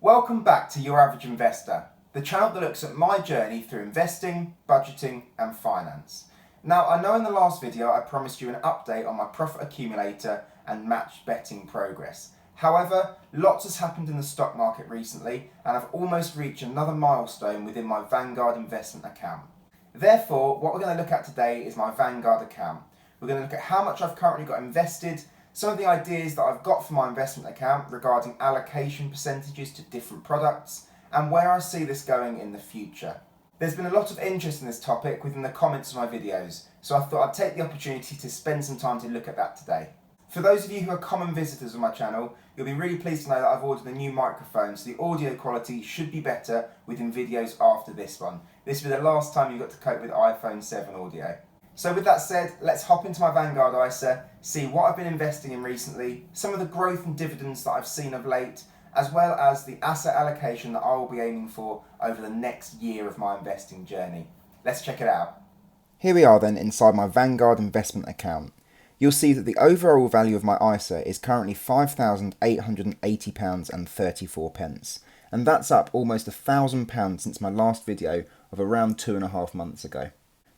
Welcome back to Your Average Investor, the channel that looks at my journey through investing, budgeting and finance. Now, I know in the last video I promised you an update on my profit accumulator and matched betting progress. However, lots has happened in the stock market recently and I've almost reached another milestone within my Vanguard investment account. Therefore, what we're going to look at today is my Vanguard account. We're going to look at how much I've currently got invested, some of the ideas that I've got for my investment account regarding allocation percentages to different products, and where I see this going in the future. There's been a lot of interest in this topic within the comments of my videos, so I thought I'd take the opportunity to spend some time to look at that today. For those of you who are common visitors on my channel, you'll be really pleased to know that I've ordered a new microphone, so the audio quality should be better within videos after this one. This will be the last time you've got to cope with iPhone 7 audio. So with that said, let's hop into my Vanguard ISA, see what I've been investing in recently, some of the growth and dividends that I've seen of late, as well as the asset allocation that I will be aiming for over the next year of my investing journey. Let's check it out. Here we are then inside my Vanguard investment account. You'll see that the overall value of my ISA is currently £5,880.34, and that's up almost £1,000 since my last video of around 2.5 months ago.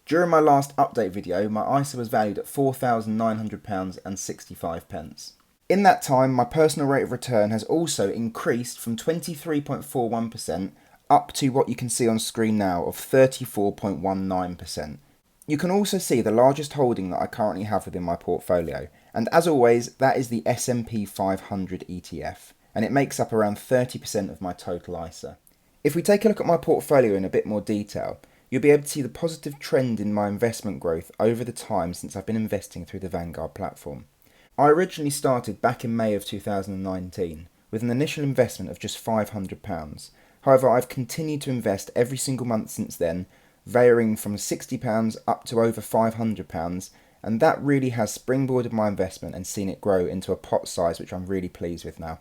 During my last update video, my ISA was valued at £4,900.65. In that time, my personal rate of return has also increased from 23.41% up to what you can see on screen now of 34.19%. You can also see the largest holding that I currently have within my portfolio, and as always, that is the S&P 500 ETF, and it makes up around 30% of my total ISA. If we take a look at my portfolio in a bit more detail, you'll be able to see the positive trend in my investment growth over the time since I've been investing through the Vanguard platform. I originally started back in May of 2019 with an initial investment of just £500. However, I've continued to invest every single month since then, varying from £60 up to over £500, and that really has springboarded my investment and seen it grow into a pot size which I'm really pleased with now.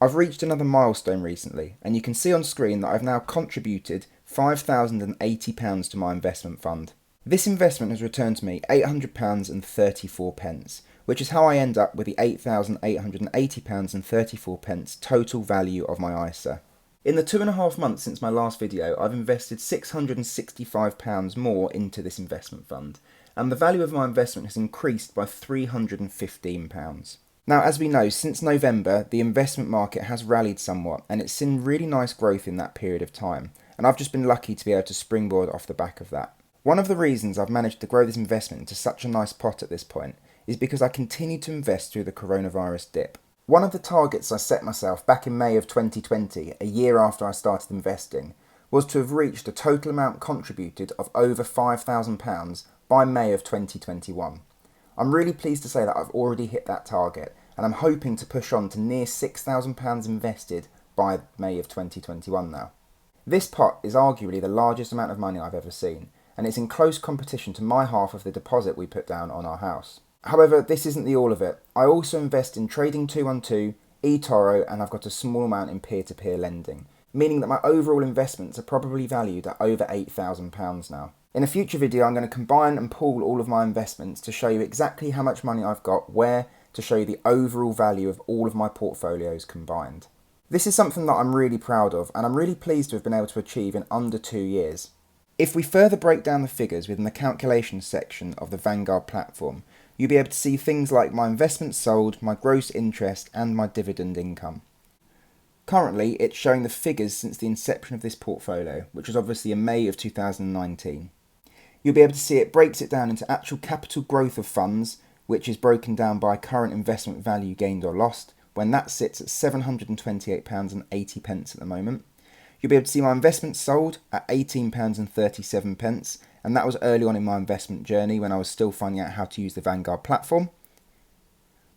I've reached another milestone recently, and you can see on screen that I've now contributed £5,080 to my investment fund. This investment has returned to me £800.34, which is how I end up with the £8,880.34 total value of my ISA. In the 2.5 months since my last video, I've invested £665 more into this investment fund, and the value of my investment has increased by £315. Now, as we know, since November, the investment market has rallied somewhat, and it's seen really nice growth in that period of time, and I've just been lucky to be able to springboard off the back of that. One of the reasons I've managed to grow this investment into such a nice pot at this point is because I continued to invest through the coronavirus dip. One of the targets I set myself back in May of 2020, a year after I started investing, was to have reached a total amount contributed of over £5,000 by May of 2021. I'm really pleased to say that I've already hit that target, and I'm hoping to push on to near £6,000 invested by May of 2021 now. This pot is arguably the largest amount of money I've ever seen, and it's in close competition to my half of the deposit we put down on our house. However, this isn't the all of it. I also invest in Trading 212, eToro, and I've got a small amount in peer-to-peer lending, meaning that my overall investments are probably valued at over £8,000 now. In a future video, I'm going to combine and pool all of my investments to show you exactly how much money I've got where, to show you the overall value of all of my portfolios combined. This is something that I'm really proud of, and I'm really pleased to have been able to achieve in under 2 years. If we further break down the figures within the calculations section of the Vanguard platform, you'll be able to see things like my investments sold, my gross interest, and my dividend income. Currently, it's showing the figures since the inception of this portfolio, which was obviously in May of 2019. You'll be able to see it breaks it down into actual capital growth of funds, which is broken down by current investment value gained or lost, when that sits at £728.80 at the moment. You'll be able to see my investments sold at £18.37, and that was early on in my investment journey when I was still finding out how to use the Vanguard platform.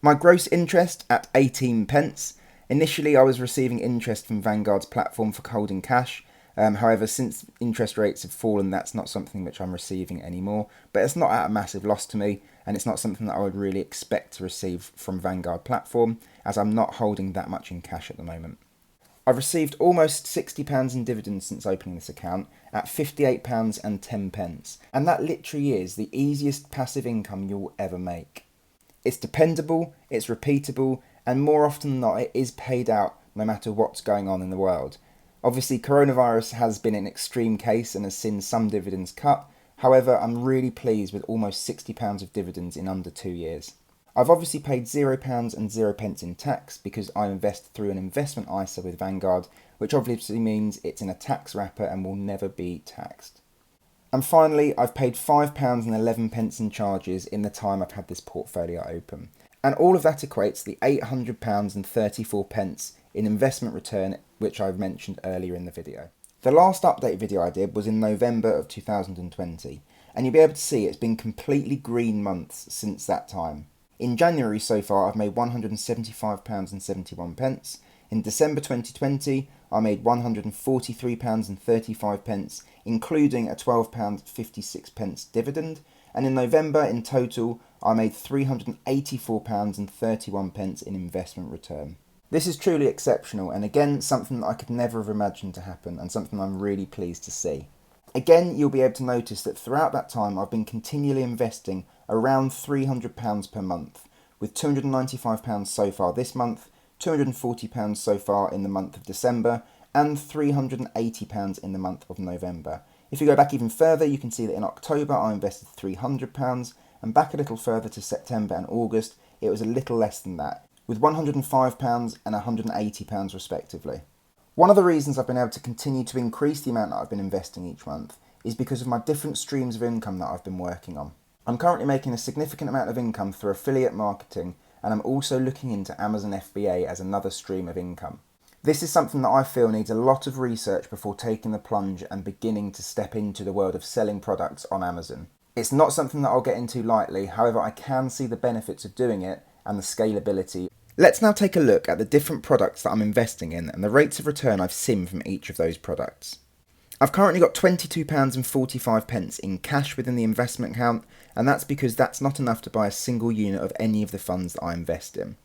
My gross interest at 18p. Initially, I was receiving interest from Vanguard's platform for holding cash. However, since interest rates have fallen, that's not something which I'm receiving anymore. But it's not at a massive loss to me, and it's not something that I would really expect to receive from Vanguard platform, as I'm not holding that much in cash at the moment. I've received almost £60 in dividends since opening this account at £58.10, and that literally is the easiest passive income you'll ever make. It's dependable, it's repeatable, and more often than not it is paid out no matter what's going on in the world. Obviously, coronavirus has been an extreme case and has seen some dividends cut. However, I'm really pleased with almost £60 of dividends in under 2 years. I've obviously paid £0 and 0 pence in tax because I invest through an investment ISA with Vanguard, which obviously means it's in a tax wrapper and will never be taxed. And finally, I've paid £5 and 11 pence in charges in the time I've had this portfolio open. And all of that equates to the £800 and 34 pence in investment return, which I've mentioned earlier in the video. The last update video I did was in November of 2020, and you'll be able to see it's been completely green months since that time. In January so far, I've made £175 and 71 pence. In December 2020, I made £143 and 35 pence, including a £12.56 pence dividend. And in November, in total, I made £384 and 31 pence in investment return. This is truly exceptional, and again, something that I could never have imagined to happen, and something I'm really pleased to see. Again, you'll be able to notice that throughout that time, I've been continually investing around £300 per month, with £295 so far this month, £240 so far in the month of December, and £380 in the month of November. If you go back even further, you can see that in October I invested £300, and back a little further to September and August, it was a little less than that, with £105 and £180 respectively. One of the reasons I've been able to continue to increase the amount that I've been investing each month is because of my different streams of income that I've been working on. I'm currently making a significant amount of income through affiliate marketing, and I'm also looking into Amazon FBA as another stream of income. This is something that I feel needs a lot of research before taking the plunge and beginning to step into the world of selling products on Amazon. It's not something that I'll get into lightly, however I can see the benefits of doing it and the scalability. Let's now take a look at the different products that I'm investing in and the rates of return I've seen from each of those products. I've currently got £22 and 45 pence in cash within the investment account, and that's because that's not enough to buy a single unit of any of the funds that I invest in.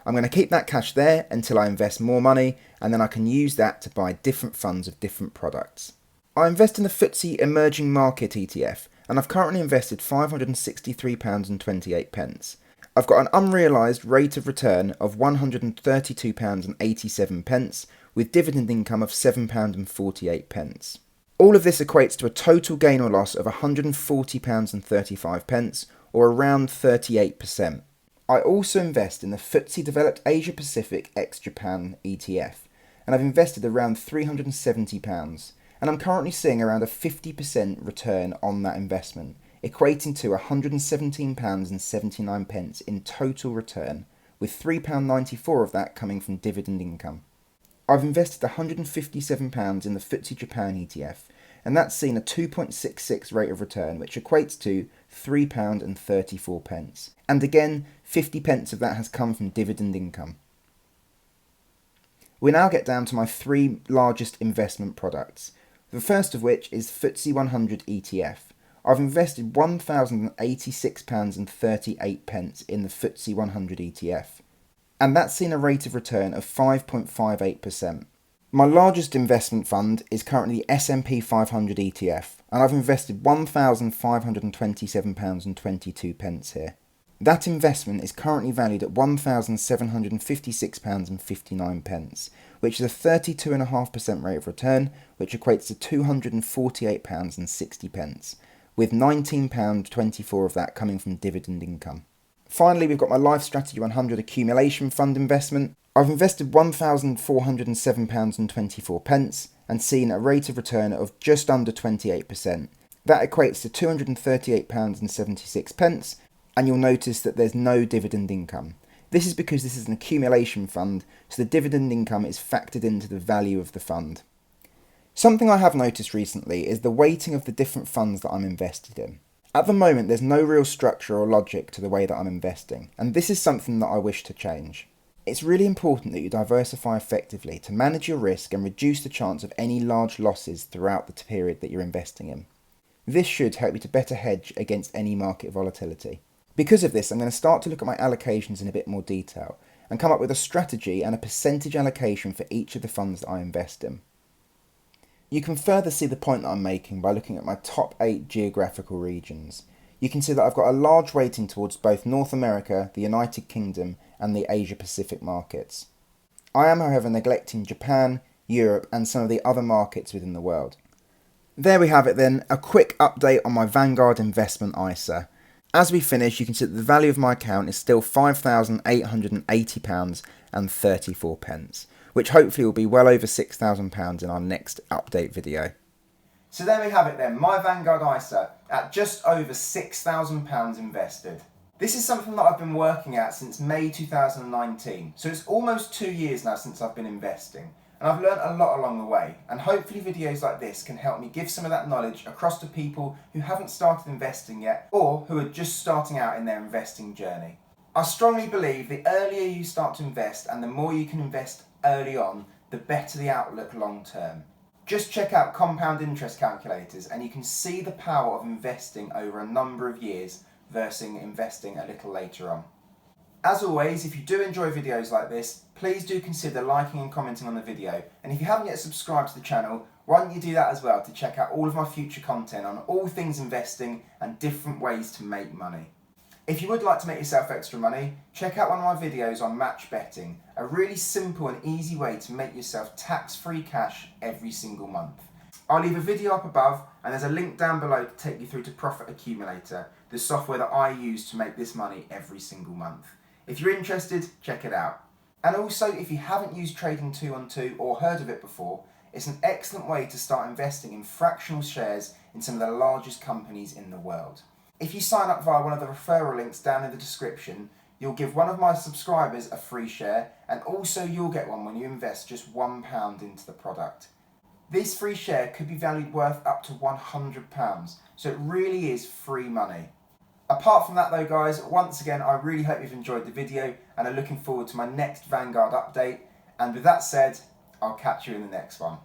I'm going to keep that cash there until I invest more money, and then I can use that to buy different funds of different products. I invest in the FTSE Emerging Market ETF, and I've currently invested £563 and 28 pence. I've got an unrealised rate of return of £132 and 87 pence, with dividend income of £7 and 48 pence. All of this equates to a total gain or loss of £140 and 35 pence, or around 38%. I also invest in the FTSE Developed Asia Pacific ex-Japan ETF, and I've invested around £370, and I'm currently seeing around a 50% return on that investment, equating to £117 and 79 pence in total return, with £3.94 of that coming from dividend income. I've invested £157 in the FTSE Japan ETF, and that's seen a 2.66 rate of return, which equates to £3 and 34 pence. And again, 50 pence of that has come from dividend income. We now get down to my three largest investment products, the first of which is FTSE 100 ETF. I've invested £1,086 and 38 pence in the FTSE 100 ETF, and that's seen a rate of return of 5.58%. My largest investment fund is currently the S&P 500 ETF, and I've invested £1,527 and 22 pence here. That investment is currently valued at £1,756 and 59 pence, which is a 32.5% rate of return, which equates to £248 and 60 pence, with £19.24 of that coming from dividend income. Finally, we've got my Life Strategy 100 accumulation fund investment. I've invested £1,407 and 24 pence and seen a rate of return of just under 28%. That equates to £238 and 76 pence, and you'll notice that there's no dividend income. This is because this is an accumulation fund, so the dividend income is factored into the value of the fund. Something I have noticed recently is the weighting of the different funds that I'm invested in. At the moment, there's no real structure or logic to the way that I'm investing, and this is something that I wish to change. It's really important that you diversify effectively to manage your risk and reduce the chance of any large losses throughout the period that you're investing in. This should help you to better hedge against any market volatility. Because of this, I'm going to start to look at my allocations in a bit more detail and come up with a strategy and a percentage allocation for each of the funds that I invest in. You can further see the point that I'm making by looking at my top 8 geographical regions. You can see that I've got a large weighting towards both North America, the United Kingdom, and the Asia Pacific markets. I am, however, neglecting Japan, Europe and some of the other markets within the world. There we have it then, a quick update on my Vanguard investment ISA. As we finish, you can see that the value of my account is still £5,880.34, which hopefully will be well over £6,000 in our next update video. So there we have it then, my Vanguard ISA at just over £6,000 invested. This is something that I've been working at since May 2019, so it's almost 2 years now since I've been investing. And I've learned a lot along the way, and hopefully videos like this can help me give some of that knowledge across to people who haven't started investing yet or who are just starting out in their investing journey. I strongly believe the earlier you start to invest and the more you can invest early on, the better the outlook long term. Just check out compound interest calculators and you can see the power of investing over a number of years versus investing a little later on. As always, if you do enjoy videos like this, please do consider liking and commenting on the video. And if you haven't yet subscribed to the channel, why don't you do that as well to check out all of my future content on all things investing and different ways to make money. If you would like to make yourself extra money, check out one of my videos on match betting, a really simple and easy way to make yourself tax-free cash every single month. I'll leave a video up above and there's a link down below to take you through to Profit Accumulator, the software that I use to make this money every single month. If you're interested, check it out. And also, if you haven't used Trading 212 or heard of it before, it's an excellent way to start investing in fractional shares in some of the largest companies in the world. If you sign up via one of the referral links down in the description, you'll give one of my subscribers a free share, and also you'll get one when you invest just £1 into the product. This free share could be valued worth up to £100, so it really is free money. Apart from that though guys, once again I really hope you've enjoyed the video and are looking forward to my next Vanguard update, and with that said, I'll catch you in the next one.